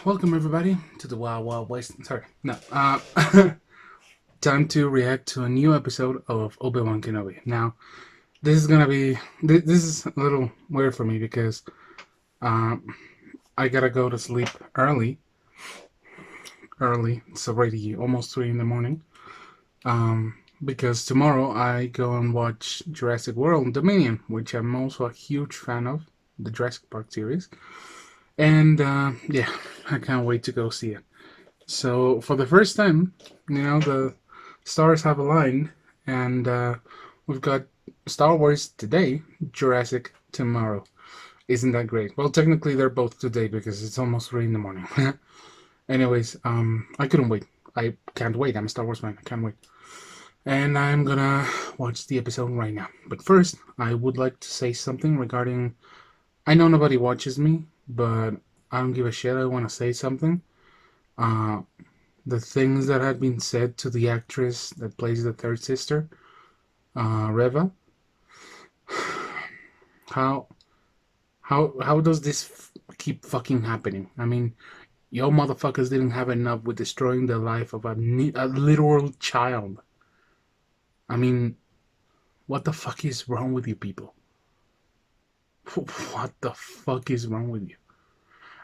Welcome everybody to the Wild Wild West. Sorry, no. Time to react to a new episode of Obi-Wan Kenobi. Now, this is gonna be this is a little weird for me because um, I gotta go to sleep early. Early. It's already almost 3 in the morning. Because tomorrow I go and watch Jurassic World Dominion, which I'm also a huge fan of, the Jurassic Park series. And yeah, I can't wait to go see it. So for the first time, the stars have aligned, and we've got Star Wars today, Jurassic tomorrow. Isn't that great? Well, technically they're both today because it's almost 3 in the morning. Anyways, I couldn't wait. I can't wait. I'm a Star Wars fan. I can't wait. And I'm gonna watch the episode right now. But first, I would like to say something regarding. I know nobody watches me, but I don't give a shit. I want to say something. Uh, the things that have been said to the actress that plays the third sister, Reva. How how does this keep fucking happening? I mean, yo motherfuckers didn't have enough with destroying the life of a literal child. I mean, what the fuck is wrong with you people? What the fuck is wrong with you?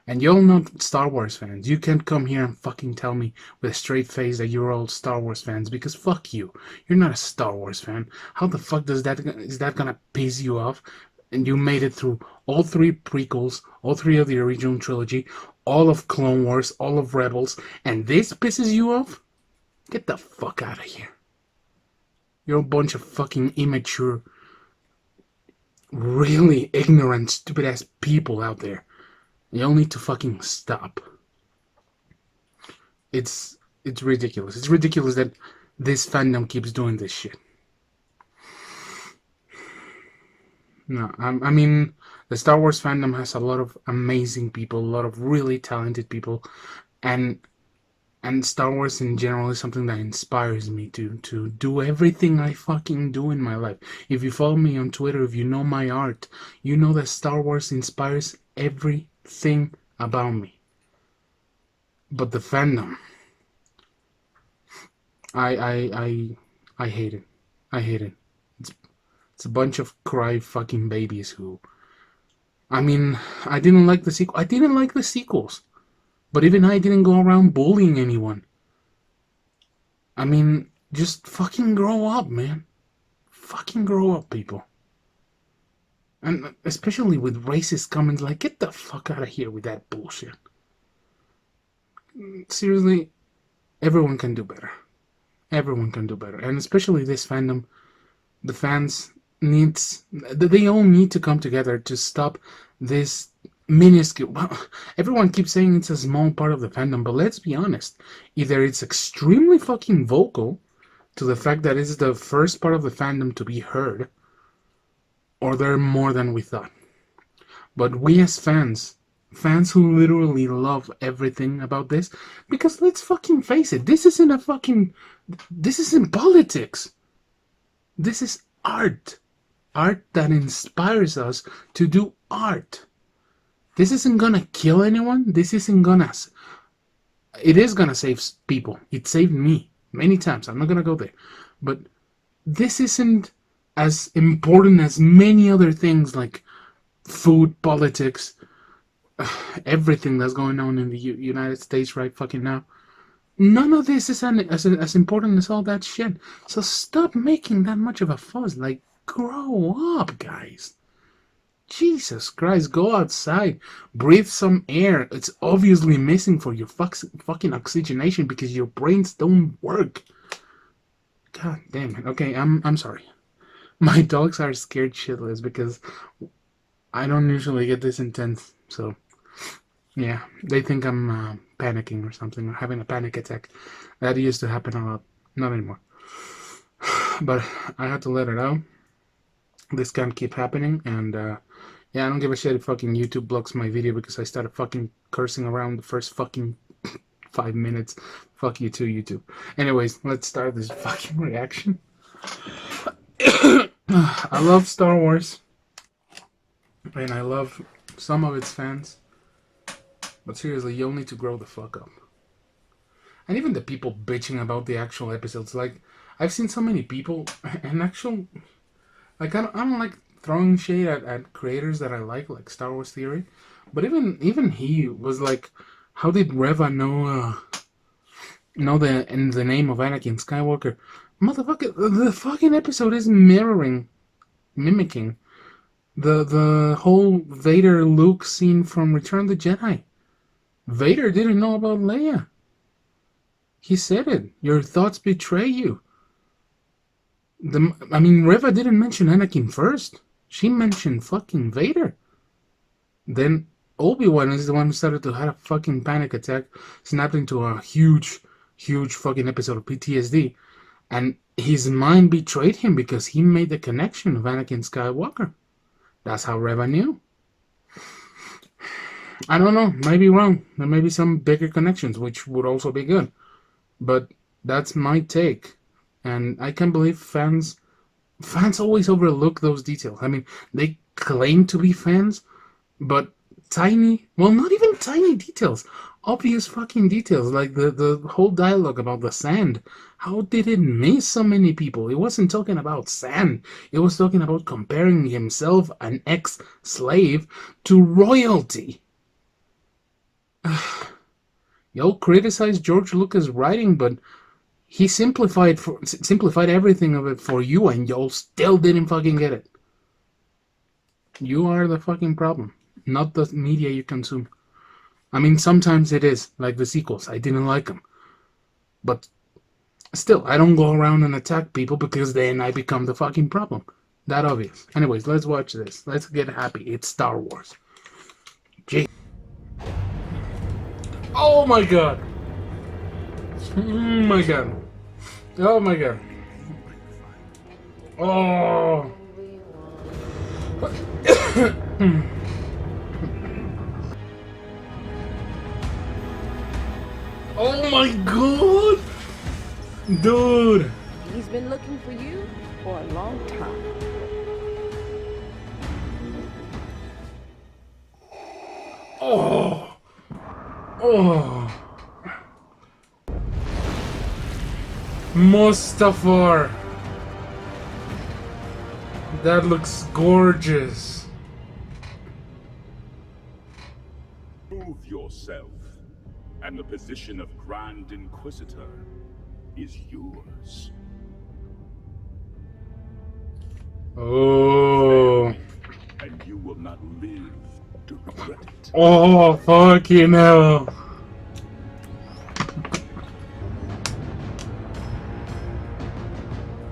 And you're not Star Wars fans. You can't come here and fucking tell me with a straight face that you're all Star Wars fans because fuck you. You're not a Star Wars fan. How the fuck is that gonna piss you off? And you made it through all three prequels, all three of the original trilogy, all of Clone Wars, all of Rebels, and this pisses you off? Get the fuck out of here. You're a bunch of fucking immature, really ignorant, stupid ass people out there. You all need to fucking stop. It's ridiculous. It's ridiculous that this fandom keeps doing this shit. No, I mean, the Star Wars fandom has a lot of amazing people, a lot of really talented people, and Star Wars in general is something that inspires me to do everything I fucking do in my life. If you follow me on Twitter, if you know my art, you know that Star Wars inspires everything about me. But the fandom, I I I I hate it. I hate it. It's it's a bunch of cry fucking babies who. I mean, I didn't like the sequel. I didn't like the sequels, but even I didn't go around bullying anyone. I mean, just fucking grow up, man. Fucking grow up, people. And especially with racist comments like, get the fuck out of here with that bullshit. Seriously, everyone can do better. Everyone can do better. And especially this fandom, the fans needs, they all need to come together to stop this minuscule. Well, everyone keeps saying it's a small part of the fandom, but let's be honest. Either it's extremely fucking vocal to the fact that it's the first part of the fandom to be heard, or they're more than we thought. But we as fans who literally love everything about this, because let's fucking face it, this isn't politics. This is art. Art that inspires us to do art. This isn't gonna kill anyone. This isn't gonna. It is gonna save people. It saved me many times. I'm not gonna go there. But this isn't as important as many other things like food, politics, everything that's going on in the United States right fucking now. None of this is as important as all that shit. So stop making that much of a fuss. Like, grow up, guys. Jesus Christ, go outside. Breathe some air. It's obviously missing for your fucking oxygenation because your brains don't work. God damn it. Okay, I'm sorry. My dogs are scared shitless because I don't usually get this intense. So, yeah, they think I'm panicking or something, or having a panic attack. That used to happen a lot. Not anymore. But I had to let it out. This can't keep happening, and yeah, I don't give a shit if fucking YouTube blocks my video because I started fucking cursing around the first fucking 5 minutes. Fuck you too, YouTube. Anyways, let's start this fucking reaction. I love Star Wars, and I love some of its fans, But seriously, you'll need to grow the fuck up. And even the people bitching about the actual episodes, like, I've seen so many people, and actual, like, I don't like throwing shade at creators that I like Star Wars Theory, but even he was like, how did Reva know the name of Anakin Skywalker? Motherfucker, the fucking episode is mimicking the whole Vader Luke scene from Return of the Jedi. Vader didn't know about Leia. He said it. Your thoughts betray you. Reva didn't mention Anakin first. She mentioned fucking Vader. Then Obi-Wan is the one who started to have a fucking panic attack, snapped into a huge fucking episode of PTSD. And his mind betrayed him because he made the connection of Anakin Skywalker. That's how Reva knew. I don't know. Might be wrong. There may be some bigger connections, which would also be good. But that's my take. And I can't believe fans always overlook those details. I mean, they claim to be fans, but not even tiny details. Obvious fucking details, like the whole dialogue about the sand. How did it miss so many people? It wasn't talking about sand. It was talking about comparing himself, an ex-slave, to royalty. Y'all criticize George Lucas' writing, but he simplified everything of it for you, and y'all still didn't fucking get it. You are the fucking problem, not the media you consume. I mean, sometimes it is, like the sequels. I didn't like them. But still, I don't go around and attack people because then I become the fucking problem. That obvious. Anyways, let's watch this. Let's get happy. It's Star Wars. Oh my god! Oh my god. Oh my god. Oh. Oh my god! Dude! He's been looking for you for a long time. Oh! Oh! Mustafar! That looks gorgeous. Prove yourself, and the position of Grand Inquisitor is yours. Oh. And you will not live to regret it. Oh, fucking hell.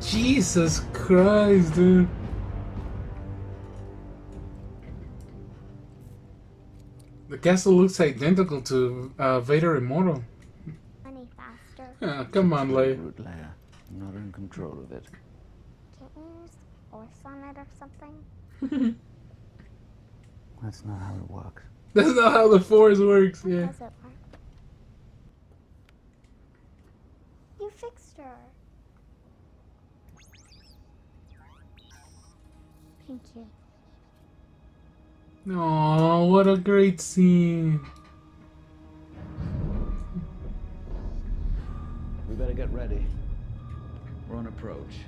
Jesus Christ, dude. The castle looks identical to Vader Immortal. Money faster. Yeah, come on, Leia. Root layer. I'm not in control of it. Can't you use force on it or something? That's not how it works. That's not how the Force works, yeah. How does it work? You fixed her. Thank you. Oh, what a great scene. We better get ready. We're on approach.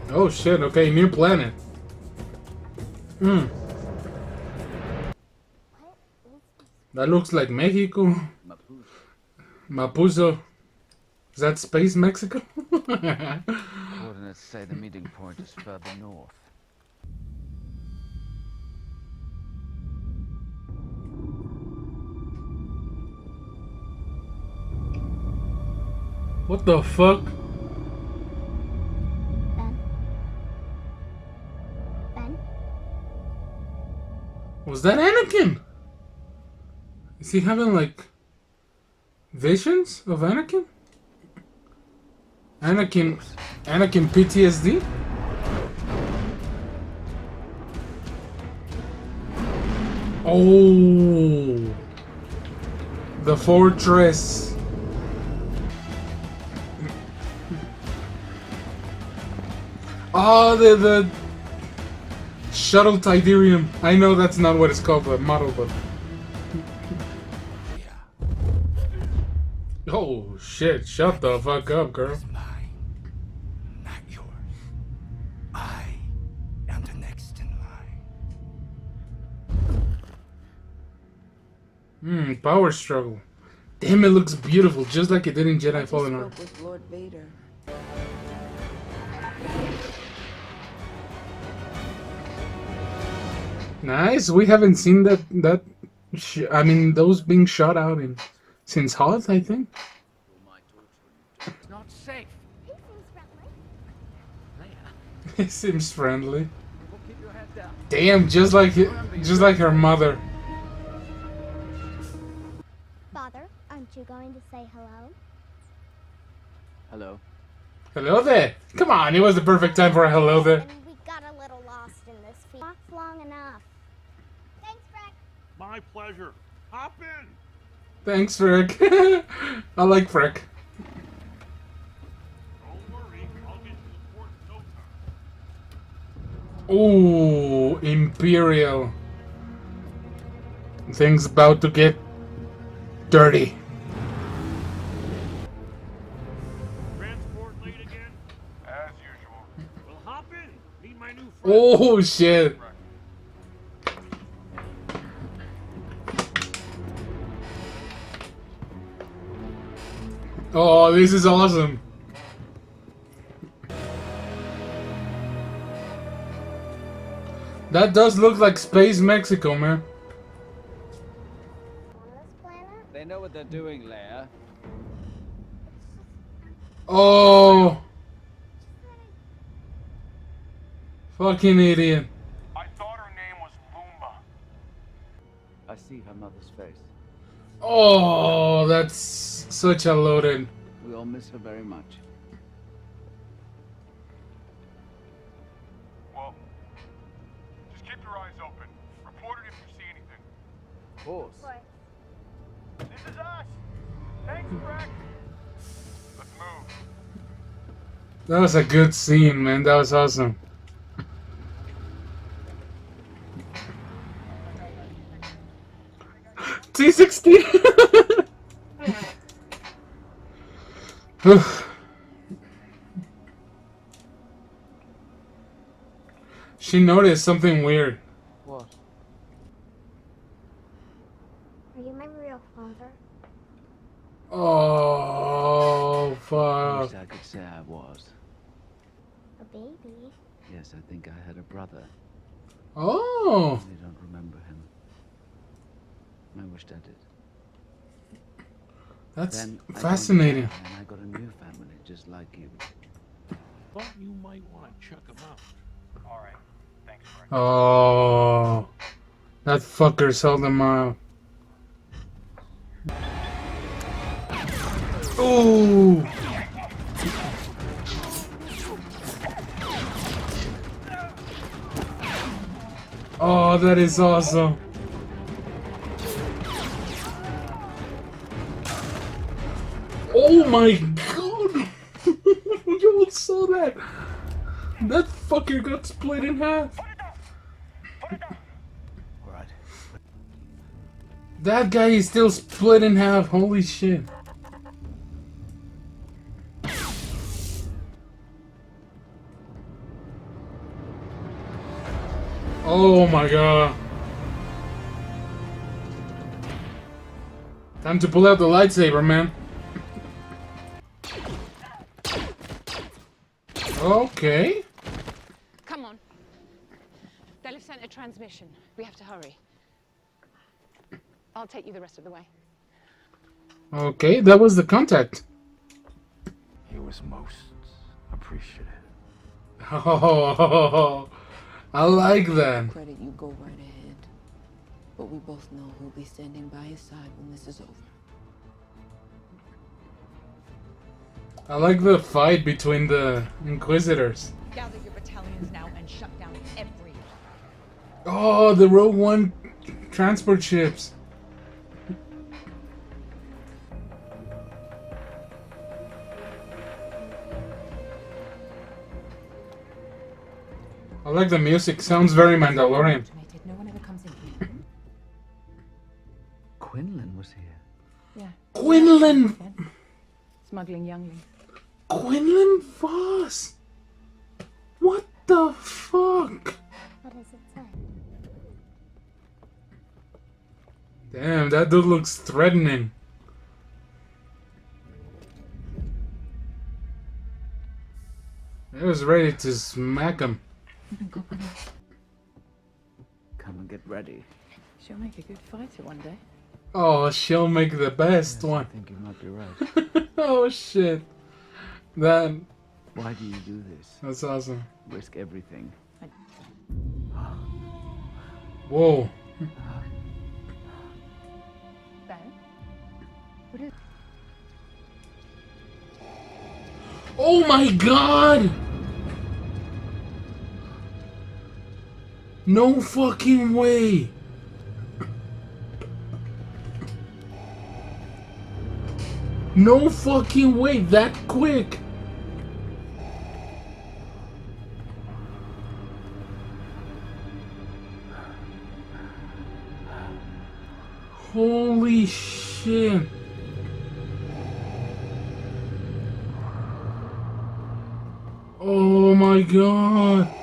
Oh shit, okay, new planet. What is this? That looks like Mexico. Mapuzo. Is that space Mexico? Coordinates say the meeting point is further north. What the fuck? Ben? Ben? Was that Anakin? Is he having like visions of Anakin? Anakin PTSD? Oh, the fortress. Oh, the Shuttle Tidarium. I know that's not what it's called, the model, but... Oh, shit. Shut the fuck up, girl. Mine, not yours. I am the next in line. Power struggle. Damn, it looks beautiful, just like it did in Jedi Fallen Order. Spoke with Lord Vader. Nice. We haven't seen I mean, those being shot out in since Hoth, I think. It's not safe. He seems friendly. Leia, He seems friendly. we'll keep your head down. Damn, just like her mother. Father, aren't you going to say hello? Hello. Hello there. Come on, it was the perfect time for a hello there. And we got a little lost in this field. Not long enough. Thanks, Frank. My pleasure. Hop in. Thanks, Frick. I like Frick. Don't worry, I'll get you the port in no time. Ooh, Imperial. Things about to get dirty. Transport late again? As usual. Well, hop in. Meet my new friend. Oh shit. Oh, this is awesome. That does look like Space Mexico, man. On this planet? They know what they're doing, Leia. Oh. Fucking idiot. I thought her name was Luma. I see her mother's face. Oh, that's such a loaded. We all miss her very much. Well, just keep your eyes open. Report it if you see anything. Of course. This is us. Thanks, Frank. Let's move. That was a good scene, man. That was awesome. T60. She noticed something weird. What? Are you my real father? Oh, I fuck. wish I could say I was. A baby? Yes, I think I had a brother. Oh. I don't remember him. I wished I did. That's Then I fascinating. joined the clan, and I got a new family just like you. Thought you might want to check him out. All right. Thanks, Frank. Oh. That fucker sold them out. Ooh. Oh, that is awesome. Oh my god! You all saw that? That fucker got split in half. Alright. That guy is still split in half. Holy shit. Oh my god. Time to pull out the lightsaber, man. Okay. Come on. They'll have sent a transmission. We have to hurry. I'll take you the rest of the way. Okay, that was the contact. He was most appreciative. Oh, I like that. Credit, you go right ahead. But we both know who'll be standing by his side when this is over. I like the fight between the Inquisitors. Gather your battalions now and shut down every... Oh, the Rogue One transport ships. I like the music. Sounds very Mandalorian. Automated. No one ever comes in here. Quinlan was here. Yeah. Quinlan! Smuggling younglings. Quinlan Voss! What the fuck? What does it say? Damn, that dude looks threatening. I was ready to smack him. Come and get ready. She'll make a good fighter one day. Oh, she'll make the best Yes, I one. think you might be right. Oh shit. That, Why do you do this? that's awesome. Risk everything. Whoa. Ben? What is... Oh my god! No fucking way! No fucking way, that quick! Holy shit! Oh my god!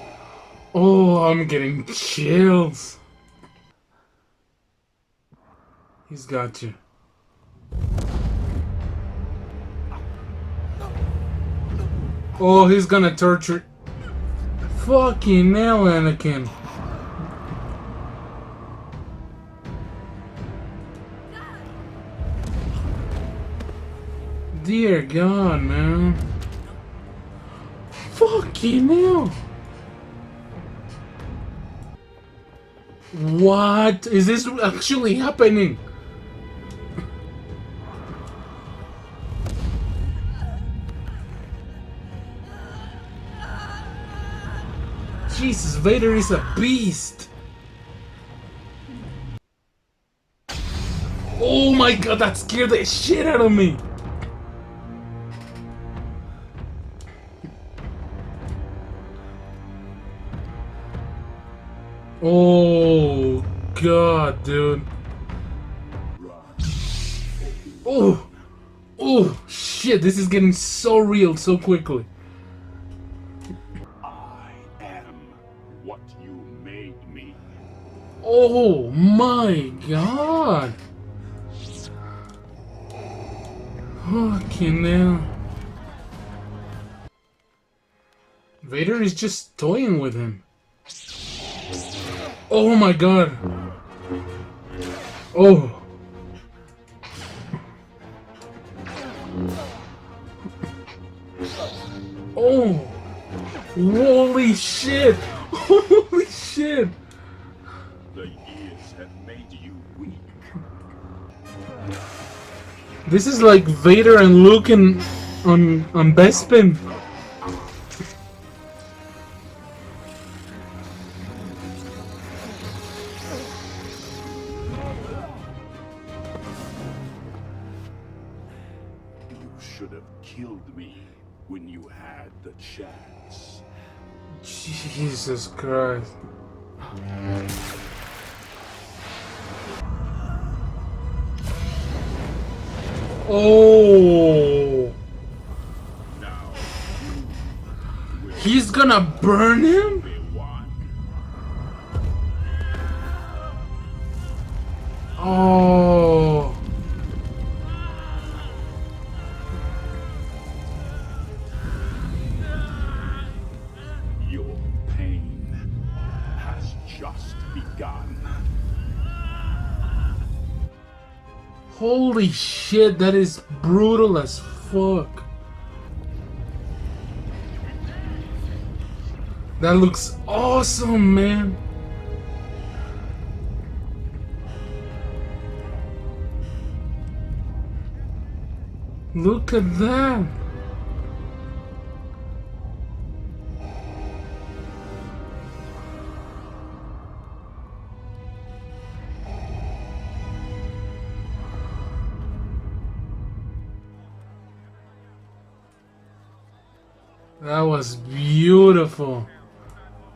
Oh, I'm getting chills. He's got you. Oh, he's gonna torture. Fucking hell, Anakin. Dear God, man. Fucking hell. What? Is this actually happening? Jesus, Vader is a beast. Oh my god, that scared the shit out of me. Oh god, dude. Oh, oh shit, this is getting so real so quickly. I am what you made me. Oh my god. Fucking hell. Vader is just toying with him. Oh my god. Oh. Oh. Holy shit. Holy shit. The years have made you weak. This is like Vader and Luke on Bespin. You should have killed me when you had the chance. Jesus Christ. Oh. Now He's gonna burn him? Obi-Wan. Oh. Your pain has just begun. Holy shit, that is brutal as fuck. That looks awesome, man. Look at that. That was beautiful.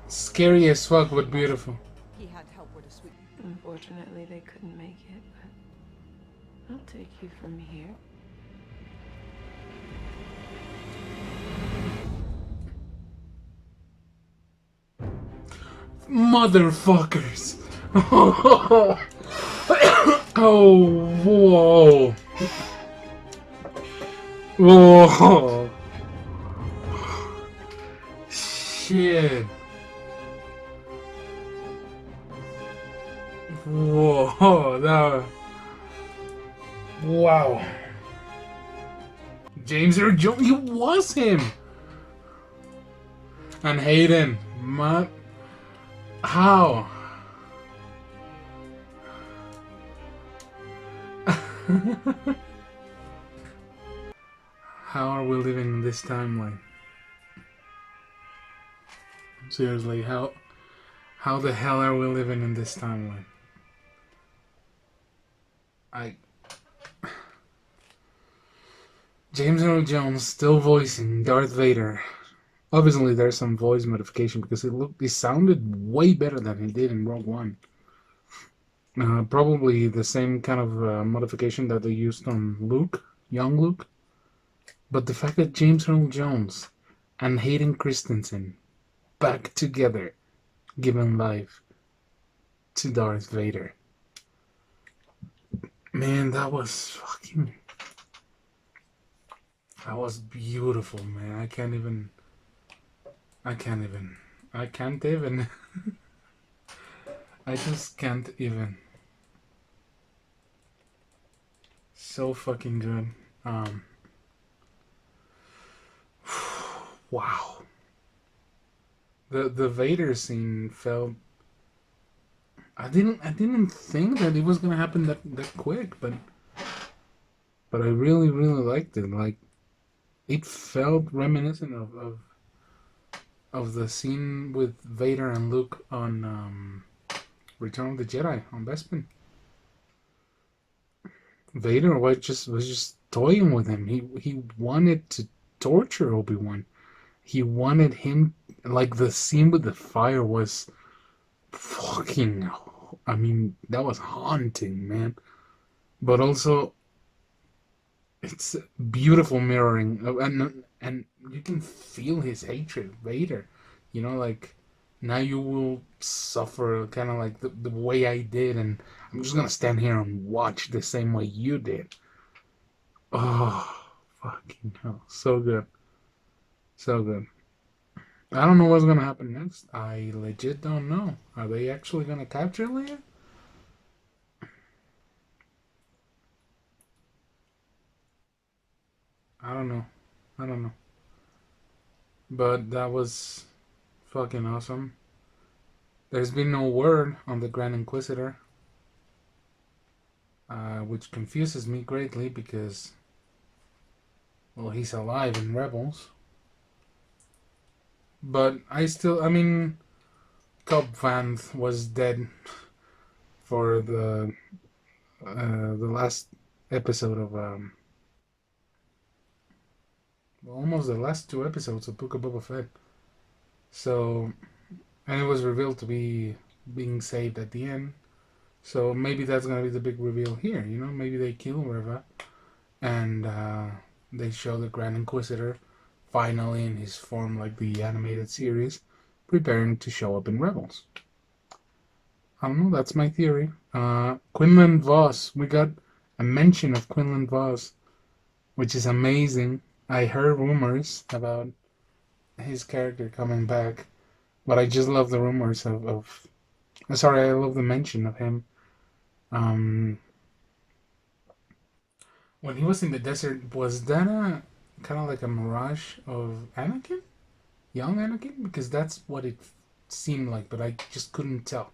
Scary as fuck, but beautiful. He had help with a sweet. Unfortunately, they couldn't make it, but I'll take you from here. Motherfuckers! Oh, whoa! Whoa! Shit! Whoa! That. Wow! James Earl Jones, it was him! And Hayden, how? How are we living in this timeline? Seriously, how the hell are we living in this timeline? James Earl Jones still voicing Darth Vader. Obviously, there's some voice modification because it sounded way better than he did in Rogue One. Probably the same kind of modification that they used on Luke, young Luke. But the fact that James Earl Jones and Hayden Christensen back together, giving life to Darth Vader. Man, that was beautiful, man. I can't even. I just can't even. So fucking good. Wow. The Vader scene felt. I didn't think that it was gonna happen that quick, but I really liked it. Like, it felt reminiscent of the scene with Vader and Luke on Return of the Jedi on Bespin. Vader was just toying with him. He wanted to torture Obi-Wan. He wanted him, like, the scene with the fire was fucking, I mean, that was haunting, man. But also, it's beautiful mirroring, and you can feel his hatred, Vader. You know, like, now you will suffer kind of like the way I did, and I'm just gonna stand here and watch the same way you did. Oh, fucking hell. So good. So good. I don't know what's gonna happen next. I legit don't know. Are they actually gonna capture Leia? I don't know. I don't know. But that was fucking awesome. There's been no word on the Grand Inquisitor, which confuses me greatly because, well, he's alive in Rebels. But I mean, Cobb Vanth was dead for the last episode of almost the last two episodes of Book of Boba Fett. So, and it was revealed to be being saved at the end. So maybe that's gonna be the big reveal here. You know, maybe they kill Reva, and they show the Grand Inquisitor finally in his form, like the animated series, preparing to show up in Rebels. I don't know. That's my theory. Quinlan Vos. We got a mention of Quinlan Vos, which is amazing. I heard rumors about his character coming back, but I just love the rumors of sorry, I love the mention of him. When he was in the desert, was that a kind of like a mirage of Anakin? Young Anakin? Because that's what it seemed like, but I just couldn't tell.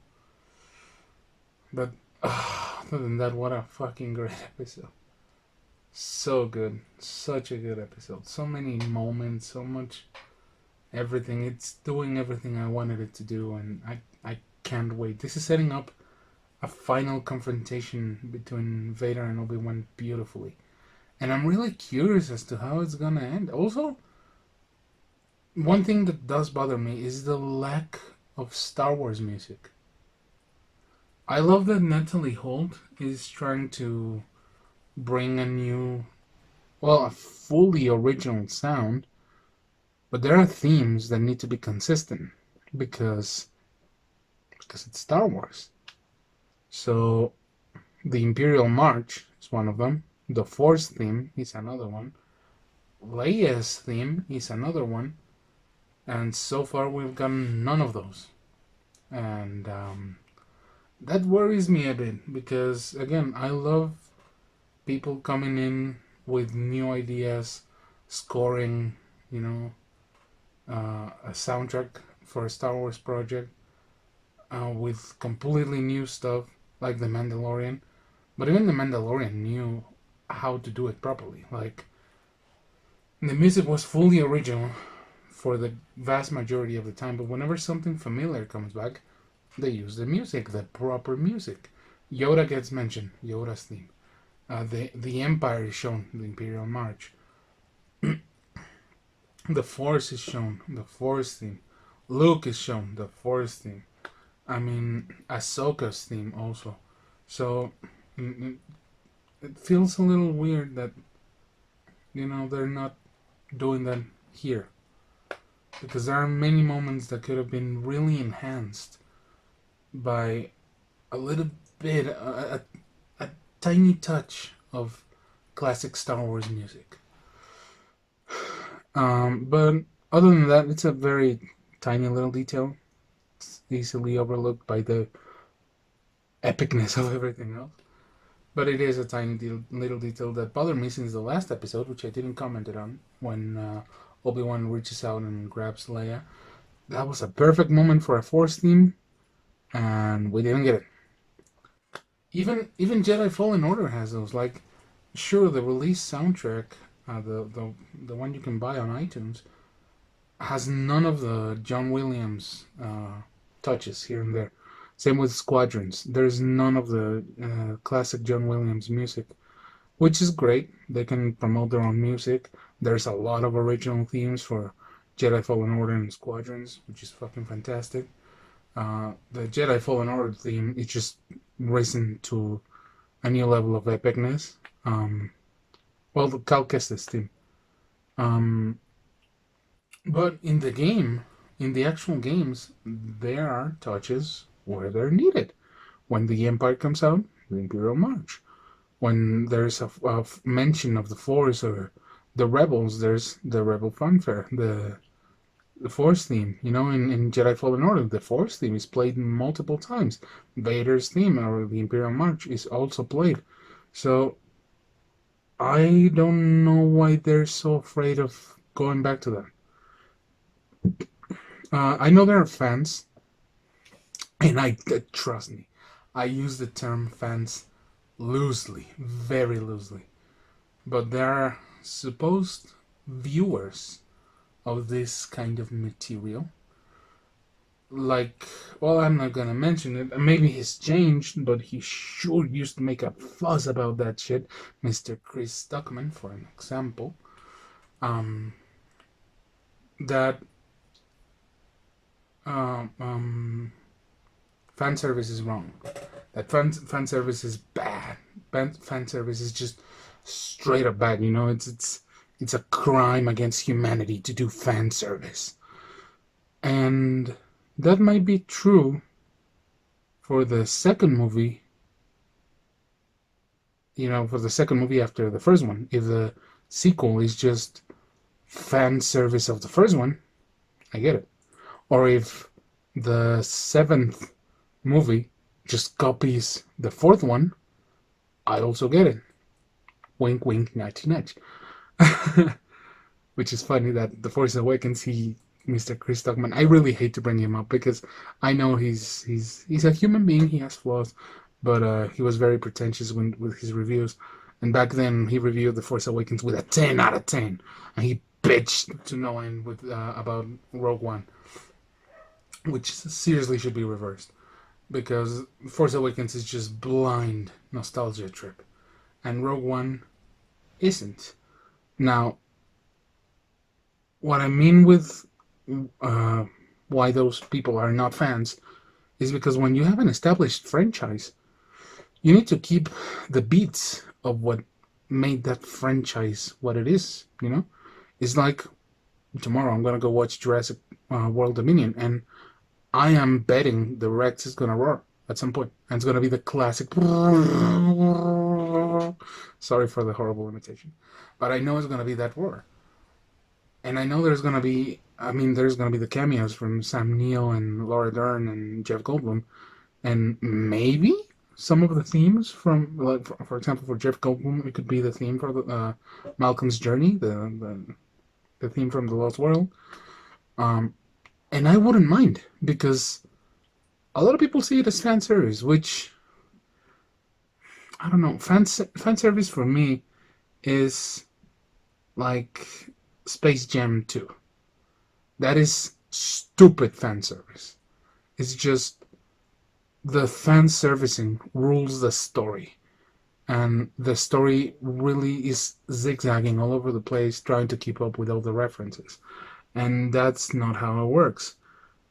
But other than that, what a fucking great episode. So good. Such a good episode. So many moments, so much everything. It's doing everything I wanted it to do, and I can't wait. This is setting up a final confrontation between Vader and Obi-Wan beautifully. And I'm really curious as to how it's gonna end. Also, one thing that does bother me is the lack of Star Wars music. I love that Natalie Holt is trying to bring a new, well, a fully original sound, but there are themes that need to be consistent because it's Star Wars. So the Imperial March is one of them. The Force theme is another one. Leia's theme is another one. And so far we've gotten none of those. And that worries me a bit because, again, I love people coming in with new ideas, scoring, a soundtrack for a Star Wars project with completely new stuff like The Mandalorian. But even The Mandalorian knew how to do it properly. Like, the music was fully original for the vast majority of the time, but whenever something familiar comes back, they use the music, the proper music. Yoda gets mentioned, Yoda's theme. The Empire is shown, the Imperial March. The Force is shown, the Force theme. Luke is shown, the Force theme. I mean, Ahsoka's theme also. So it feels a little weird that they're not doing that here, because there are many moments that could have been really enhanced by a little bit, a tiny touch of classic Star Wars music. But other than that, it's a very tiny little detail. It's easily overlooked by the epicness of everything else. But it is a tiny little detail that bothered me since the last episode, which I didn't comment on, when Obi-Wan reaches out and grabs Leia. That was a perfect moment for a Force theme, and we didn't get it. Even Jedi Fallen Order has those. Like, sure, the release soundtrack, the one you can buy on iTunes, has none of the John Williams touches here and there. Same with Squadrons. There's none of the classic John Williams music, which is great. They can promote their own music. There's a lot of original themes for Jedi Fallen Order and Squadrons, which is fucking fantastic. The Jedi Fallen Order theme is just risen to a new level of epicness. Well, the Cal Kestis theme. But in the game, in the actual games, there are touches where they're needed. When the Empire comes out, the Imperial March. When there's a mention of the Force or the Rebels, there's the Rebel fanfare, the Force theme. In Jedi Fallen Order, the Force theme is played multiple times. Vader's theme, or the Imperial March, is also played. So I don't know why they're so afraid of going back to that. I know there are fans, and trust me, I use the term fans loosely, very loosely, but there are supposed viewers of this kind of material. Like, well, I'm not gonna mention it. Maybe he's changed, but he sure used to make a fuss about that shit. Mr. Chris Stuckman, for an example. That fan service is wrong. That fan service is bad. Fan service is just straight up bad. It's a crime against humanity to do fan service, and that might be true for the second movie. For the second movie after the first one, if the sequel is just fan service of the first one, I get it. Or if the seventh movie just copies the fourth one, I also get it. Wink, wink, nudge, nudge. Which is funny that The Force Awakens, Mr. Chris Stuckman, I really hate to bring him up because I know he's a human being, he has flaws, but he was very pretentious with his reviews. And back then, he reviewed The Force Awakens with a 10 out of 10, and he bitched to no end about Rogue One, which seriously should be reversed, because Force Awakens is just blind nostalgia trip, and Rogue One isn't. Now, what I mean with why those people are not fans is because when you have an established franchise, you need to keep the beats of what made that franchise what it is. It's like tomorrow I'm gonna go watch Jurassic World Dominion, and I am betting the Rex is gonna roar at some point, and it's gonna be the classic. Sorry for the horrible imitation, but I know it's gonna be that roar, and I know there's gonna be. I mean, there's gonna be the cameos from Sam Neill and Laura Dern and Jeff Goldblum, and maybe some of the themes from, like, for example, for Jeff Goldblum, it could be the theme for the Malcolm's Journey, the theme from The Lost World. And I wouldn't mind, because a lot of people see it as fan service, which, I don't know, fan service for me is like Space Jam 2. That is stupid fan service. It's just the fan servicing rules the story. And the story really is zigzagging all over the place, trying to keep up with all the references. And that's not how it works.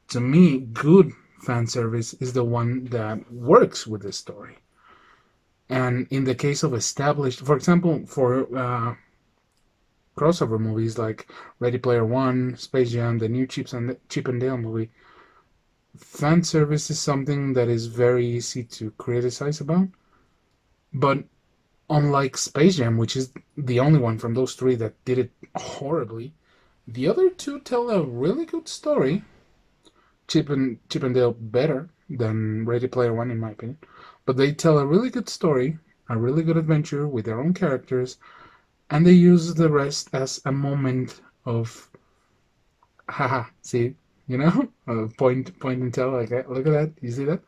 To me, good fan service is the one that works with the story. And in the case of established, for example, for crossover movies like Ready Player One, Space Jam, the new Chip and Dale movie, fan service is something that is very easy to criticize about. But unlike Space Jam, which is the only one from those three that did it horribly, the other two tell a really good story. Chip and Dale better than Ready Player One, in my opinion. But they tell a really good story, a really good adventure with their own characters, and they use the rest as a moment of, haha, see, point and tell, like, look at that, you see that?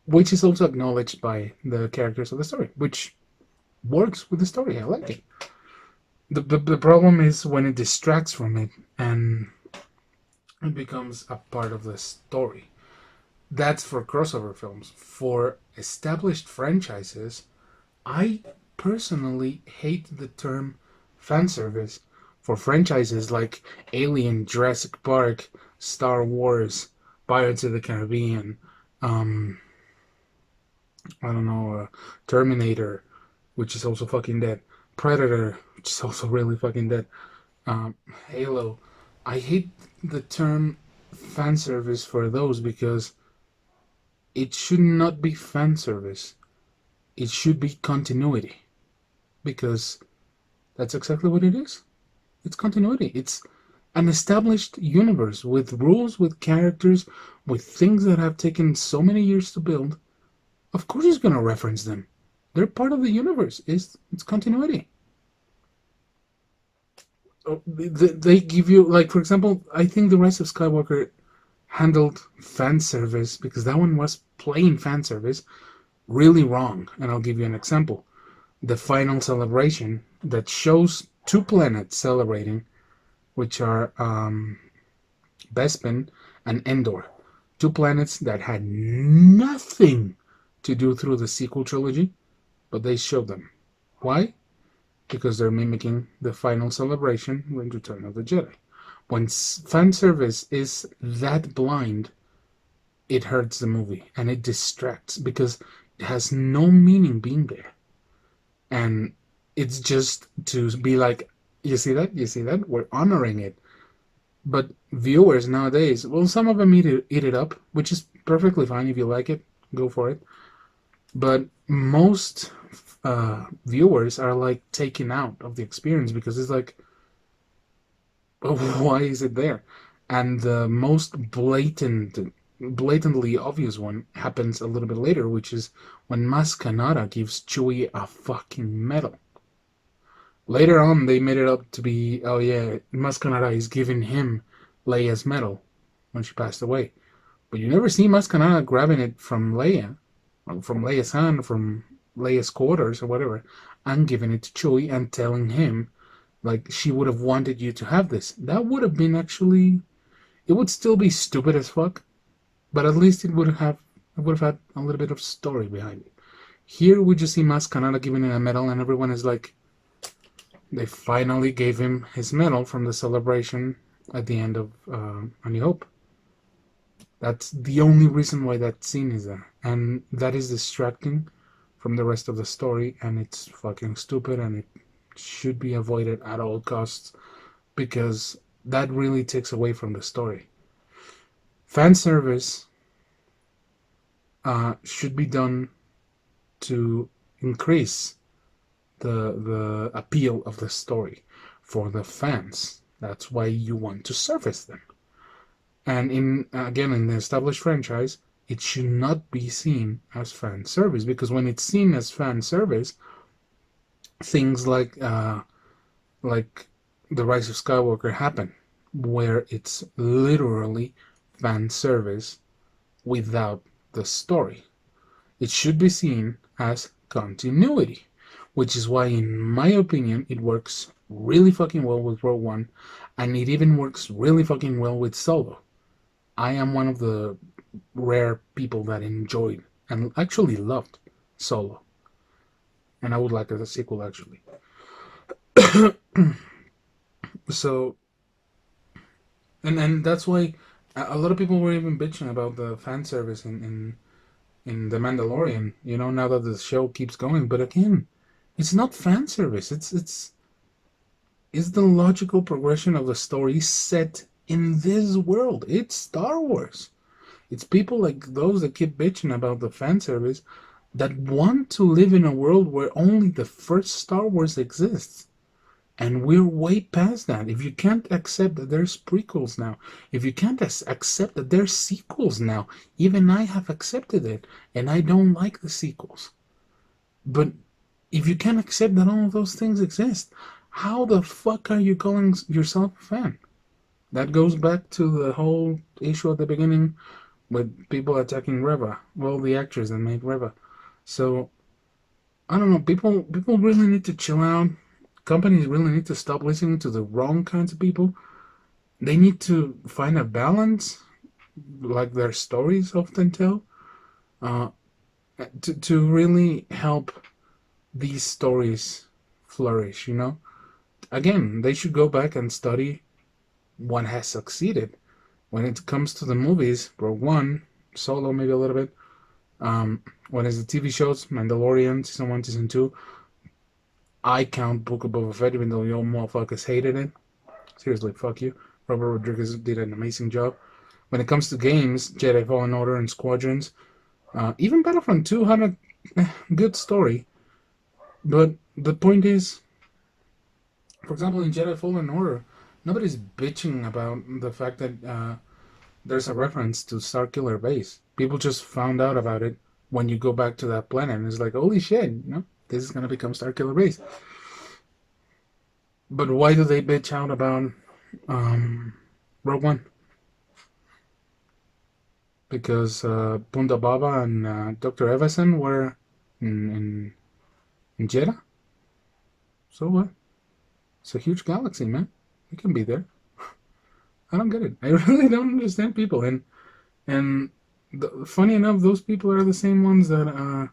Which is also acknowledged by the characters of the story, which works with the story. I like it. The problem is when it distracts from it and it becomes a part of the story. That's for crossover films. For established franchises, I personally hate the term fan service for franchises like Alien, Jurassic Park, Star Wars, Pirates of the Caribbean, Terminator, which is also fucking dead, Predator, which is also really fucking dead, Halo. I hate the term fan service for those because it should not be fan service. It should be continuity. Because that's exactly what it is. It's continuity. It's an established universe with rules, with characters, with things that have taken so many years to build. Of course he's going to reference them. They're part of the universe. It's continuity. They give you, like, for example, I think The Rise of Skywalker handled fan service, because that one was plain fan service, really wrong. And I'll give you an example. The final celebration that shows two planets celebrating, which are Bespin and Endor. Two planets that had nothing to do through the sequel trilogy, but they showed them. Why? Because they're mimicking the final celebration in Return of the Jedi. When fan service is that blind, it hurts the movie and it distracts because it has no meaning being there. And it's just to be like, you see that? You see that? We're honoring it. But viewers nowadays, well, some of them eat it up, which is perfectly fine. If you like it, go for it. But most viewers are like taken out of the experience because it's like, oh, why is it there? And the most blatantly obvious one happens a little bit later, which is when Maz Kanata gives Chewie a fucking medal. Later on, they made it up to be, oh yeah, Maz Kanata is giving him Leia's medal when she passed away. But you never see Maz Kanata grabbing it from Leia, or from Leia's hand, from Leia's quarters or whatever, and giving it to Chewie and telling him, like, she would have wanted you to have this. That would have been actually, it would still be stupid as fuck, but at least it would have had a little bit of story behind it. Here we just see Maz Kanata giving him a medal, and everyone is like, they finally gave him his medal from the celebration at the end of A New Hope. That's the only reason why that scene is there. And that is distracting from the rest of the story, and it's fucking stupid, and it should be avoided at all costs because that really takes away from the story. Fan service should be done to increase the appeal of the story for the fans. That's why you want to service them. And in the established franchise, it should not be seen as fan service, because when it's seen as fan service, things like the Rise of Skywalker happen, where it's literally fan service without the story. It should be seen as continuity, which is why, in my opinion, it works really fucking well with Rogue One, and it even works really fucking well with Solo. I am one of the rare people that enjoyed and actually loved Solo, and I would like a sequel actually. So, and that's why a lot of people were even bitching about the fan service in The Mandalorian, now that the show keeps going. But again, it's not fan service. It's the logical progression of the story set in this world. It's Star Wars. It's people like those that keep bitching about the fan service that want to live in a world where only the first Star Wars exists. And we're way past that. If you can't accept that there's prequels now, if you can't accept that there's sequels now, even I have accepted it, and I don't like the sequels. But if you can't accept that all of those things exist, how the fuck are you calling yourself a fan? That goes back to the whole issue at the beginning with people attacking Reva. Well, the actress that made Reva. So, I don't know, people really need to chill out. Companies really need to stop listening to the wrong kinds of people. They need to find a balance, like their stories often tell, to really help these stories flourish, Again, they should go back and study what has succeeded. When it comes to the movies, Rogue One, Solo maybe a little bit, when it's the TV shows, Mandalorian, Season 1, Season 2, I count Book of Boba Fett, even though you all motherfuckers hated it. Seriously, fuck you. Robert Rodriguez did an amazing job. When it comes to games, Jedi Fallen Order and Squadrons, even Battlefront 2 had a good story. But the point is, for example, in Jedi Fallen Order, nobody's bitching about the fact that there's a reference to Starkiller Base. People just found out about it when you go back to that planet, and it's like, holy shit, this is going to become Starkiller Base. But why do they bitch out about Rogue One? Because Punta Baba and Dr. Evison were in Jeddah? So what? It's a huge galaxy, man. You can be there. I don't get it. I really don't understand people. And funny enough, those people are the same ones that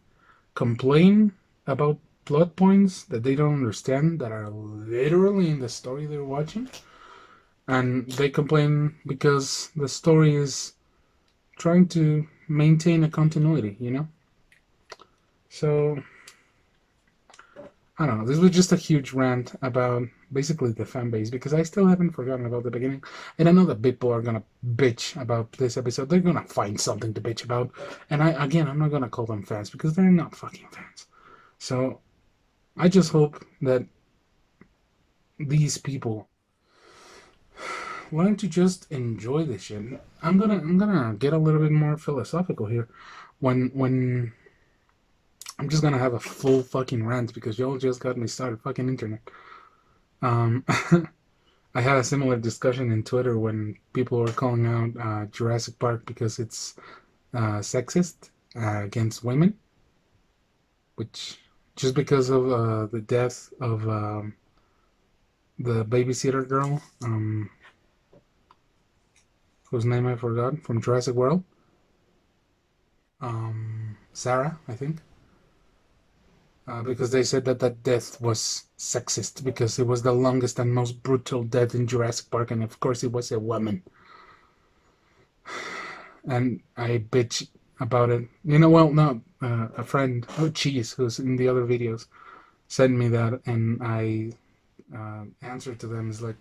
complain about plot points that they don't understand, that are literally in the story they're watching. And they complain because the story is trying to maintain a continuity, So, I don't know. This was just a huge rant about basically the fan base, because I still haven't forgotten about the beginning. And I know that people are gonna bitch about this episode. They're gonna find something to bitch about. And I'm not gonna call them fans, because they're not fucking fans. So, I just hope that these people learn to just enjoy this shit. I'm gonna get a little bit more philosophical here when I'm just gonna have a full fucking rant, because y'all just got me started. Fucking internet. I had a similar discussion in Twitter when people were calling out Jurassic Park because it's sexist against women, which just because of the death of the babysitter girl, whose name I forgot, from Jurassic World. Sarah, I think. Because they said that death was sexist, because it was the longest and most brutal death in Jurassic Park, and of course it was a woman. and I bitch about it. You know, well, not a friend, Cheese, who's in the other videos, sent me that, and I answered to them is like,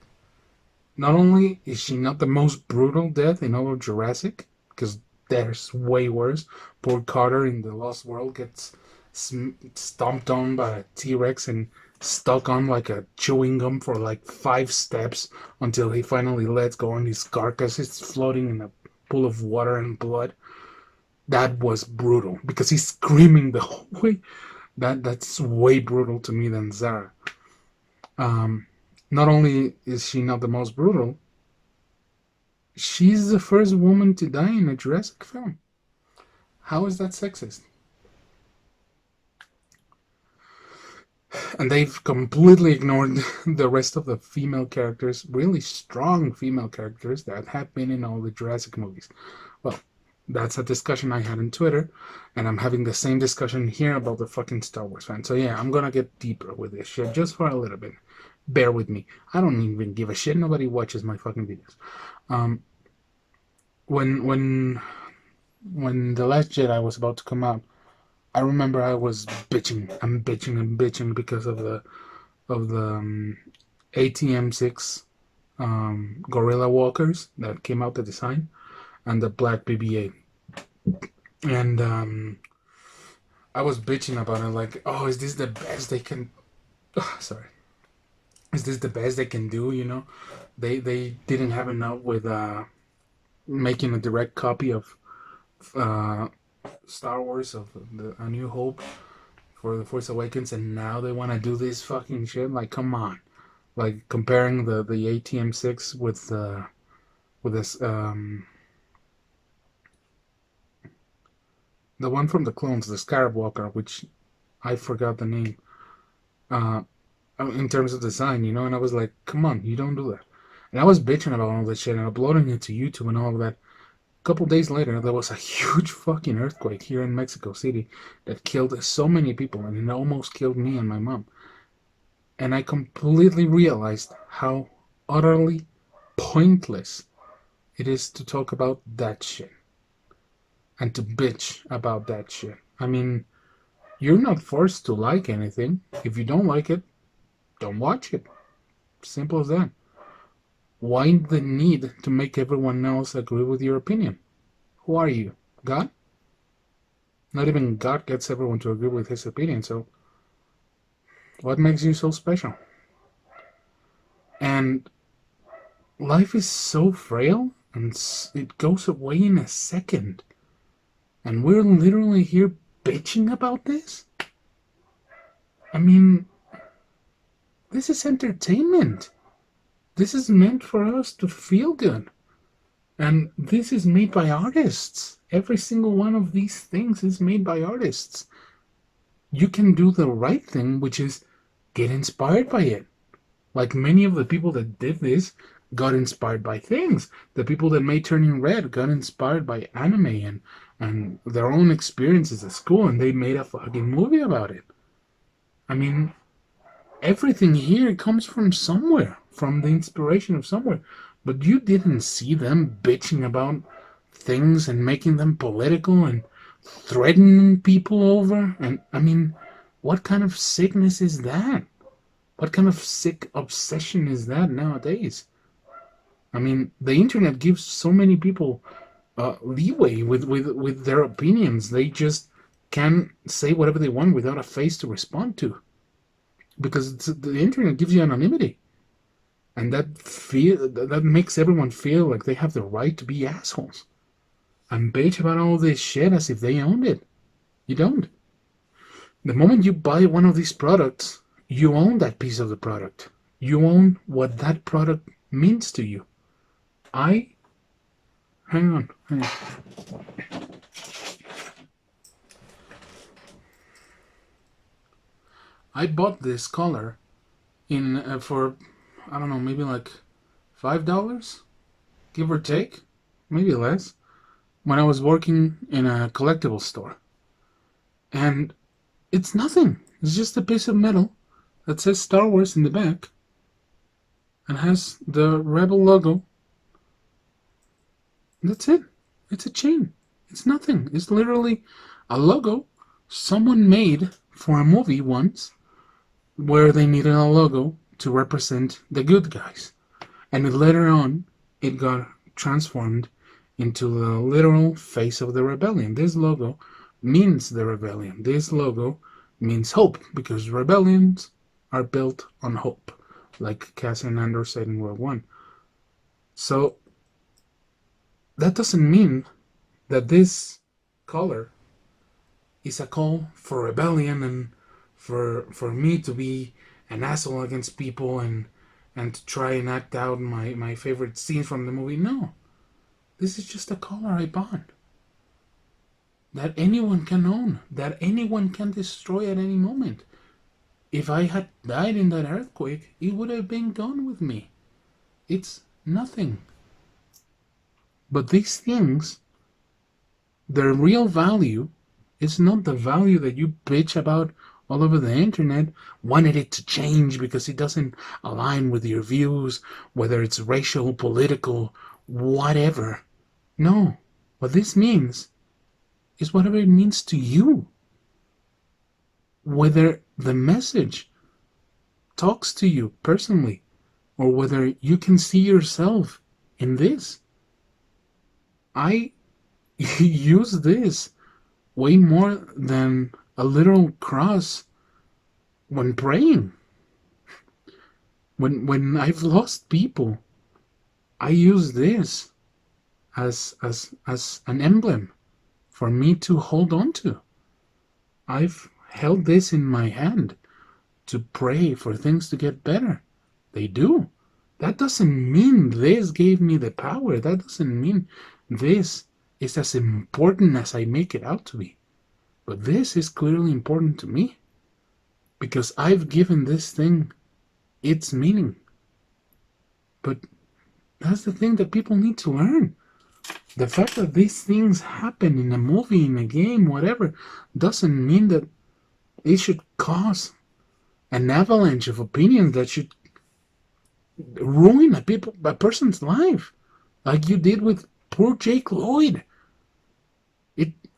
not only is she not the most brutal death in all of Jurassic, because there's way worse. Poor Carter in the Lost World gets stomped on by a T-Rex and stuck on like a chewing gum for like 5 steps until he finally lets go and his carcass is floating in a pool of water and blood. That was brutal because he's screaming the whole way. That's way brutal to me than Zara. Not only is she not the most brutal, she's the first woman to die in a Jurassic film. How is that sexist? And they've completely ignored the rest of the female characters, really strong female characters that have been in all the Jurassic movies. Well, that's a discussion I had on Twitter, and I'm having the same discussion here about the fucking Star Wars fan. So yeah, I'm gonna get deeper with this shit just for a little bit. Bear with me. I don't even give a shit. Nobody watches my fucking videos. When The Last Jedi was about to come out, I remember I was bitching because of the ATM-6 Gorilla Walkers that came out, the design, and the black BB-8. And I was bitching about it, like, oh, is this the best they can... sorry. Is this the best they can do, you know? They didn't have enough with making a direct copy of Star Wars, of A New Hope for The Force Awakens, and now they want to do this fucking shit. Like, come on. Like, comparing the ATM-6 with this the one from the clones, the Scarab Walker, which I forgot the name, in terms of design, you know. And I was like, come on, you don't do that. And I was bitching about all this shit and uploading it to YouTube and all of that. A couple days later, there was a huge fucking earthquake here in Mexico City that killed so many people, and it almost killed me and my mom. And I completely realized how utterly pointless it is to talk about that shit and to bitch about that shit. I mean, you're not forced to like anything. If you don't like it, don't watch it. Simple as that. Why the need to make everyone else agree with your opinion? Who are you? God? Not even God gets everyone to agree with his opinion, so what makes you so special? And life is so frail, and it goes away in a second. And we're literally here bitching about this? I mean, this is entertainment. This is meant for us to feel good. And this is made by artists. Every single one of these things is made by artists. You can do the right thing, which is get inspired by it. Like many of the people that did this got inspired by things. The people that made Turning Red got inspired by anime and their own experiences at school, and they made a fucking movie about it. I mean, everything here comes from somewhere, from the inspiration of somewhere. But you didn't see them bitching about things and making them political and threatening people over. And I mean, what kind of sickness is that? What kind of sick obsession is that nowadays? I mean, the internet gives so many people leeway with their opinions. They just can say whatever they want without a face to respond to, because the internet gives you anonymity, and that makes everyone feel like they have the right to be assholes and bitch about all this shit as if they owned it. You don't. The moment you buy one of these products, you own that piece of the product. You own what that product means to you. Hang on. I bought this collar in for, I don't know, maybe like $5, give or take, maybe less, when I was working in a collectible store. And it's nothing. It's just a piece of metal that says Star Wars in the back and has the Rebel logo. That's it. It's a chain. It's nothing. It's literally a logo someone made for a movie once where they needed a logo to represent the good guys. And later on, it got transformed into the literal face of the rebellion. This logo means the rebellion. This logo means hope, because rebellions are built on hope, like Cassian Andor said in World One. So that doesn't mean that this color is a call for rebellion and for me to be an asshole against people and to try and act out my favorite scenes from the movie. No. This is just a color I bought. That anyone can own. That anyone can destroy at any moment. If I had died in that earthquake, it would have been gone with me. It's nothing. But these things, their real value is not the value that you bitch about all over the internet, wanted it to change because it doesn't align with your views, whether it's racial, political, whatever. No. What this means is whatever it means to you. Whether the message talks to you personally, or whether you can see yourself in this. I use this way more than a literal cross when praying. When I've lost people, I use this as an emblem for me to hold on to. I've held this in my hand to pray for things to get better. They do. That doesn't mean this gave me the power. That doesn't mean this is as important as I make it out to be. But this is clearly important to me because I've given this thing its meaning. But that's the thing that people need to learn. The fact that these things happen in a movie, in a game, whatever, doesn't mean that it should cause an avalanche of opinions that should ruin a person's life, like you did with poor Jake Lloyd.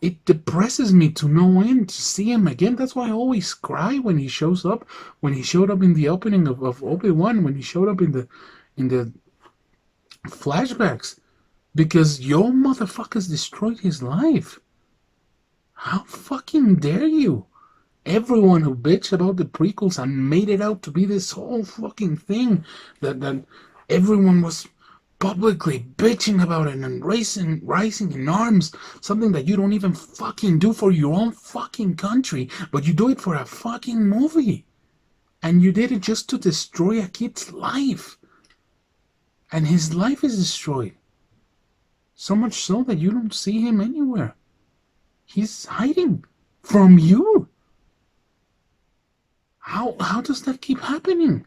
It depresses me to no end to see him again. That's why I always cry when he shows up. When he showed up in the opening of Obi-Wan, when he showed up in the flashbacks, because yo motherfuckers destroyed his life. How fucking dare you? Everyone who bitched about the prequels and made it out to be this whole fucking thing that everyone was publicly bitching about it and rising in arms, something that you don't even fucking do for your own fucking country, but you do it for a fucking movie. And you did it just to destroy a kid's life. And his life is destroyed. So much so that you don't see him anywhere. He's hiding from you. How does that keep happening?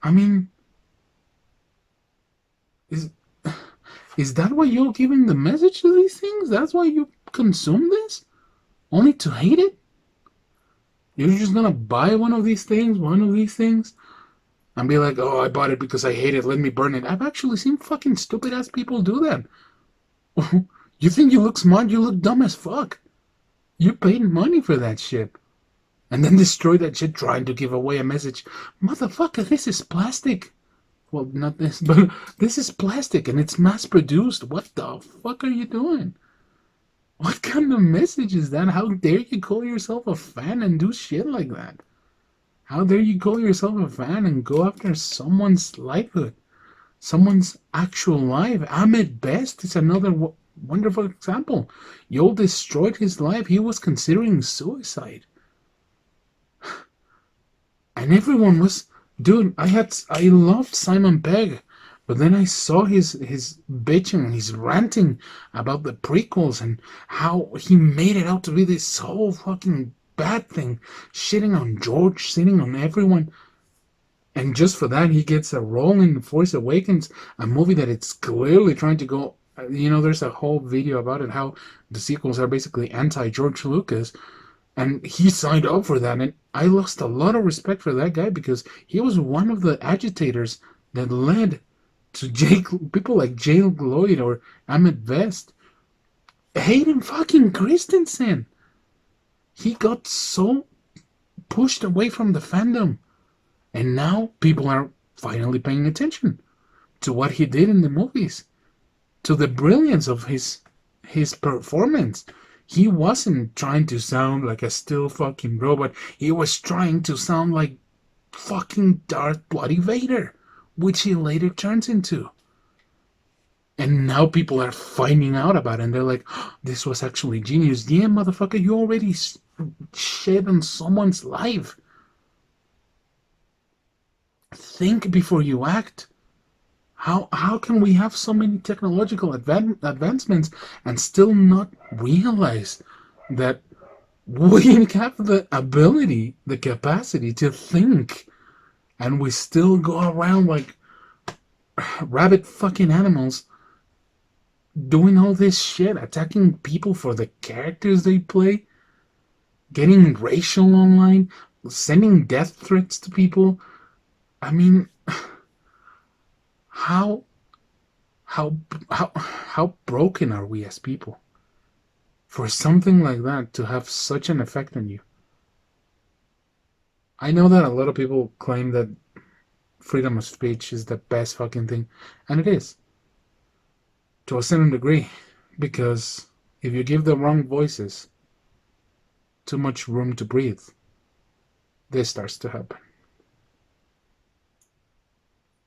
I mean, is that why you're giving the message to these things? That's why you consume this? Only to hate it? You're just gonna buy one of these things, and be like, oh, I bought it because I hate it, let me burn it. I've actually seen fucking stupid ass people do that. You think you look smart? You look dumb as fuck. You paid money for that shit. And then destroy that shit trying to give away a message. Motherfucker, this is plastic. Well, not this, but this is plastic and it's mass produced. What the fuck are you doing? What kind of message is that? How dare you call yourself a fan and do shit like that? How dare you call yourself a fan and go after someone's livelihood? Someone's actual life? Ahmed Best is another wonderful example. You destroyed his life. He was considering suicide. And everyone was, dude, I loved Simon Pegg, but then I saw his bitching and his ranting about the prequels and how he made it out to be this whole fucking bad thing, shitting on George, shitting on everyone. And just for that, he gets a role in The Force Awakens, a movie that it's clearly trying to go, there's a whole video about it, how the sequels are basically anti-George Lucas. And he signed up for that, and I lost a lot of respect for that guy because he was one of the agitators that led to people like Jake Lloyd or Ahmed Best Hayden fucking Christensen. He got so pushed away from the fandom. And now people are finally paying attention to what he did in the movies, to the brilliance of his performance. He wasn't trying to sound like a still fucking robot. He was trying to sound like fucking Darth Bloody Vader, which he later turns into. And now people are finding out about it, and they're like, oh, this was actually genius. Yeah, motherfucker, you already shed on someone's life. Think before you act. How can we have so many technological advancements and still not realize that we have the ability, the capacity to think, and we still go around like rabbit fucking animals doing all this shit, attacking people for the characters they play, getting racial online, sending death threats to people. I mean, how how broken are we as people for something like that to have such an effect on you? I know that a lot of people claim that freedom of speech is the best fucking thing, and it is, to a certain degree, because if you give the wrong voices too much room to breathe, this starts to happen.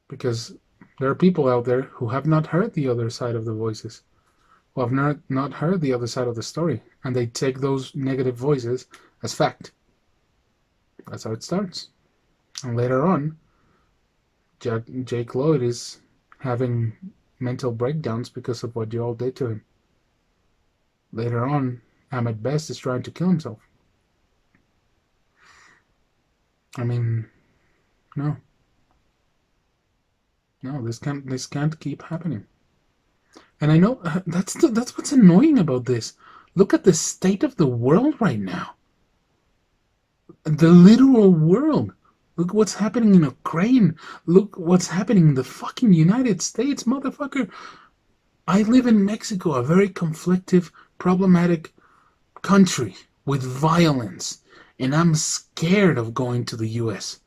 Because there are people out there who have not heard the other side of the voices, who have not heard the other side of the story, and they take those negative voices as fact. That's how it starts. And later on, Jake Lloyd is having mental breakdowns because of what you all did to him. Later on, Ahmed Best is trying to kill himself. I mean, no. No, this can't keep happening. And I know that's what's annoying about this. Look at the state of the world right now. The literal world. Look what's happening in Ukraine. Look what's happening in the fucking United States, motherfucker. I live in Mexico, a very conflictive, problematic country with violence, and I'm scared of going to the US.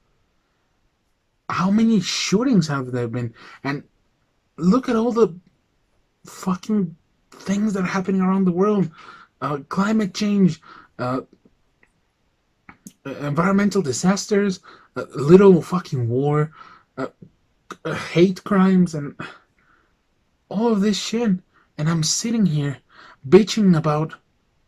How many shootings have there been? And look at all the fucking things that are happening around the world. Climate change, environmental disasters, little fucking war, hate crimes, and all of this shit. And I'm sitting here bitching about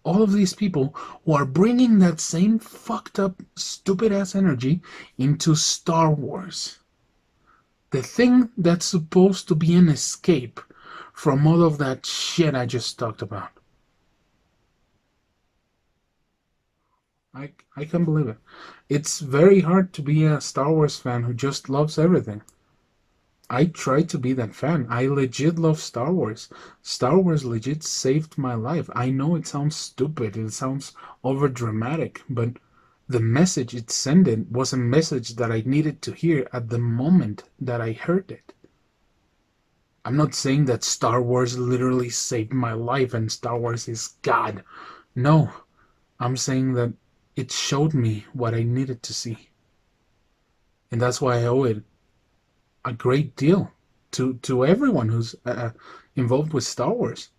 all of these people who are bringing that same fucked up, stupid ass energy into Star Wars. The thing that's supposed to be an escape from all of that shit I just talked about. I can't believe it. It's very hard to be a Star Wars fan who just loves everything. I try to be that fan. I legit love Star Wars. Star Wars legit saved my life. I know it sounds stupid, it sounds over dramatic, but the message it sent was a message that I needed to hear at the moment that I heard it. I'm not saying that Star Wars literally saved my life and Star Wars is God. No, I'm saying that it showed me what I needed to see. And that's why I owe it a great deal to everyone who's involved with Star Wars,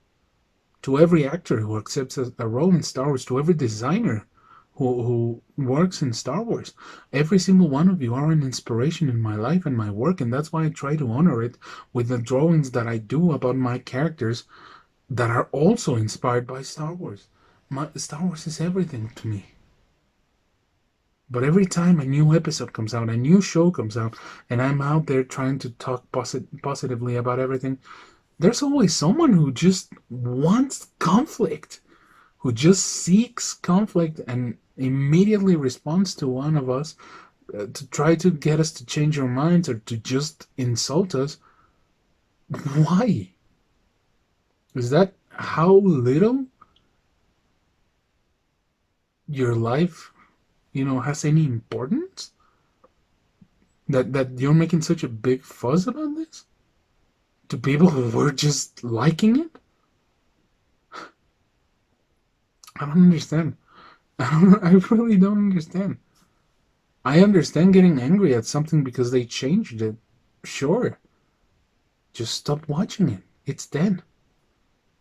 to every actor who accepts a role in Star Wars, to every designer who works in Star Wars. Every single one of you are an inspiration in my life and my work, and that's why I try to honor it with the drawings that I do about my characters that are also inspired by Star Wars. Star Wars is everything to me. But every time a new episode comes out, a new show comes out, and I'm out there trying to talk positively about everything, there's always someone who just wants conflict, who just seeks conflict and immediately responds to one of us to try to get us to change our minds or to just insult us. Why? Is that how little your life has any importance? That you're making such a big fuss about this? To people who were just liking it? I don't understand. I really don't understand. I understand getting angry at something because they changed it. Sure. Just stop watching it. It's dead.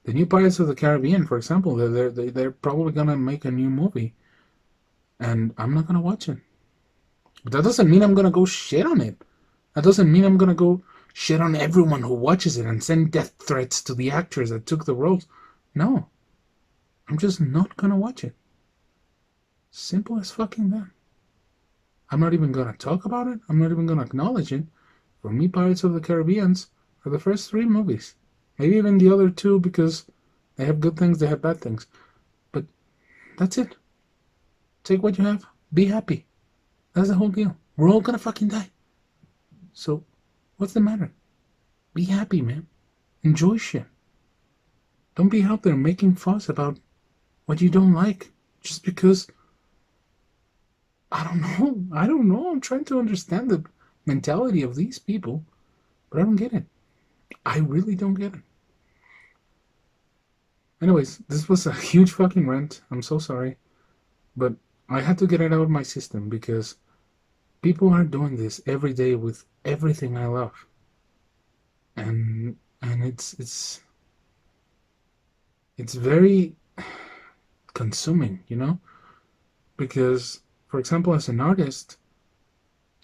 The new Pirates of the Caribbean, for example, they're probably gonna make a new movie, and I'm not gonna watch it. But that doesn't mean I'm gonna go shit on it. That doesn't mean I'm gonna go shit on everyone who watches it and send death threats to the actors that took the roles. No, I'm just not gonna watch it. Simple as fucking that. I'm not even gonna talk about it. I'm not even gonna acknowledge it. For me, Pirates of the Caribbeans are the first 3 movies. Maybe even the other 2 because they have good things, they have bad things. But that's it. Take what you have. Be happy. That's the whole deal. We're all gonna fucking die. So, what's the matter? Be happy, man. Enjoy shit. Don't be out there making fuss about what you don't like just because. I don't know. I don't know. I'm trying to understand the mentality of these people, but I don't get it. I really don't get it. Anyways, this was a huge fucking rant. I'm so sorry. But I had to get it out of my system because people are doing this every day with everything I love. And it's very consuming, you know? Because, for example, as an artist,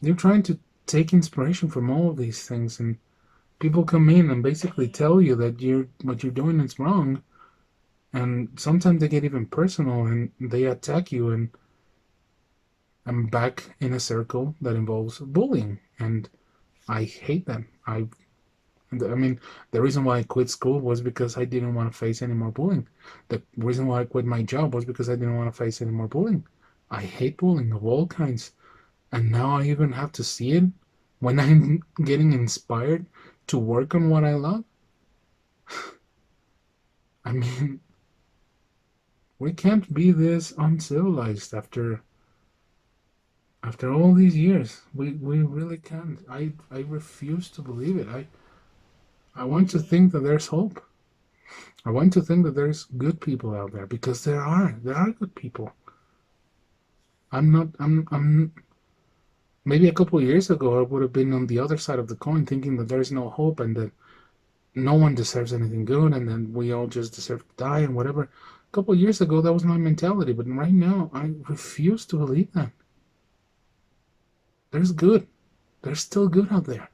you're trying to take inspiration from all of these things, and people come in and basically tell you that what you're doing is wrong, and sometimes they get even personal and they attack you, and I'm back in a circle that involves bullying, and I hate that. I mean, the reason why I quit school was because I didn't want to face any more bullying. The reason why I quit my job was because I didn't want to face any more bullying. I hate bullying of all kinds. And now I even have to see it when I'm getting inspired to work on what I love. I mean, we can't be this uncivilized after all these years. We really can't. I refuse to believe it. I want to think that there's hope. I want to think that there's good people out there because there are good people. I'm maybe a couple of years ago I would have been on the other side of the coin thinking that there's no hope and that no one deserves anything good and then we all just deserve to die and whatever. A couple of years ago that was my mentality, but right now I refuse to believe that. There's good. There's still good out there.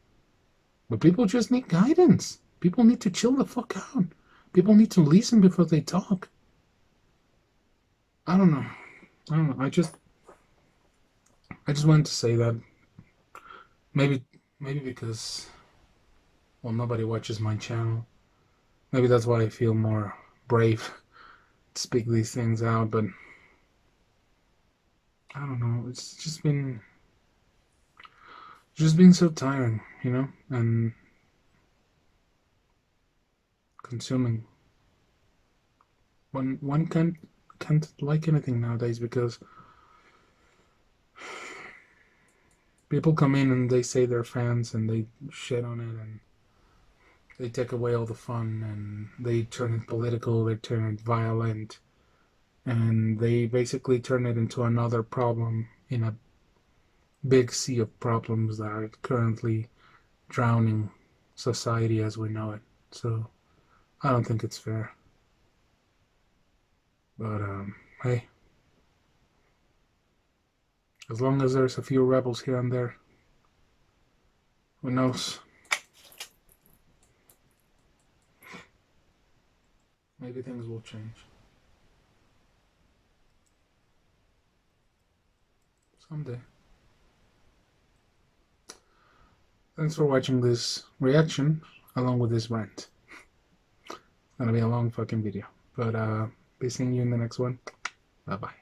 But people just need guidance. People need to chill the fuck out. People need to listen before they talk. I don't know. I just wanted to say that. Maybe because, well, nobody watches my channel. Maybe that's why I feel more brave to speak these things out, but I don't know. It's just been so tiring, you know, and consuming. One can't like anything nowadays because people come in and they say they're fans and they shit on it and they take away all the fun and they turn it political, they turn it violent, and they basically turn it into another problem in a big sea of problems that are currently drowning society as we know it. So I don't think it's fair. But hey, as long as there's a few rebels here and there, who knows? Maybe things will change. Someday. Thanks for watching this reaction along with this rant. It's gonna be a long fucking video. But be seeing you in the next one. Bye bye.